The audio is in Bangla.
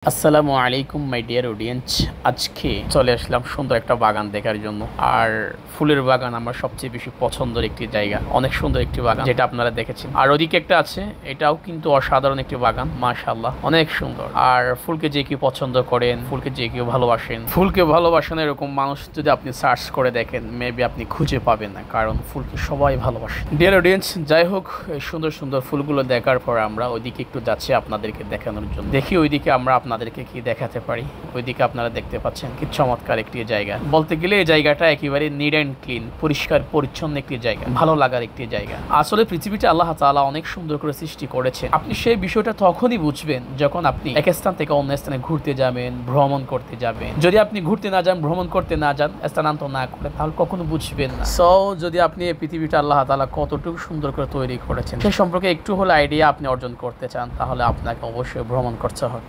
আসসালামু আলাইকুম মাই ডিয়ার অডিয়েন্স। আজকে চলে আসলাম সুন্দর একটা বাগান দেখার জন্য। আর ফুলের বাগান আমার সবচেয়ে বেশি পছন্দের একটি জায়গা, অনেক সুন্দর একটি বাগান যেটা আপনারা দেখেছেন। আর ওদিকে একটা আছে, এটাও কিন্তু অসাধারণ একটি বাগান, মাশাআল্লাহ অনেক সুন্দর। আর ফুলকে যে কেউ পছন্দ করেন, ফুলকে যে কেউ ভালোবাসেন, ফুলকে ভালোবাসেন এরকম মানুষ যদি আপনি সার্চ করে দেখেন, মেবি আপনি খুঁজে পাবেন না, কারণ ফুলকে সবাই ভালোবাসে। ডিয়ার অডিয়েন্স, যাই হোক, এই সুন্দর সুন্দর ফুলগুলো দেখার পর আমরা ওইদিকে একটু যাচ্ছি আপনাদেরকে দেখানোর জন্য। দেখি ওইদিকে আমরা আপনাদেরকে কি দেখাতে পারি। ওইদিকে আপনারা দেখতে পাচ্ছেন কি চমৎকার একটি জায়গা। বলতে গেলে এই জায়গাটা একেবারে নিট অ্যান্ড ক্লিন, পরিষ্কার পরিচ্ছন্ন একটি জায়গা, ভালো লাগার একটি জায়গা। আসলে পৃথিবীটা আল্লাহ তাআলা অনেক সুন্দর করে সৃষ্টি করেছে। আপনি সেই বিষয়টা তখনই বুঝবেন যখন আপনি এক স্থান থেকে অন্য স্থানে ঘুরতে যাবেন, ভ্রমণ করতে যাবেন। যদি আপনি ঘুরতে না যান, ভ্রমণ করতে না যান, স্থানান্তর না করেন, তাহলে কখনো বুঝবেন না। সো যদি আপনি এই পৃথিবীটা আল্লাহ তাআলা কতটুকু সুন্দর করে তৈরি করেছেন সে সম্পর্কে একটু হলে আইডিয়া আপনি অর্জন করতে চান, তাহলে আপনাকে অবশ্যই ভ্রমণ করতে হবে।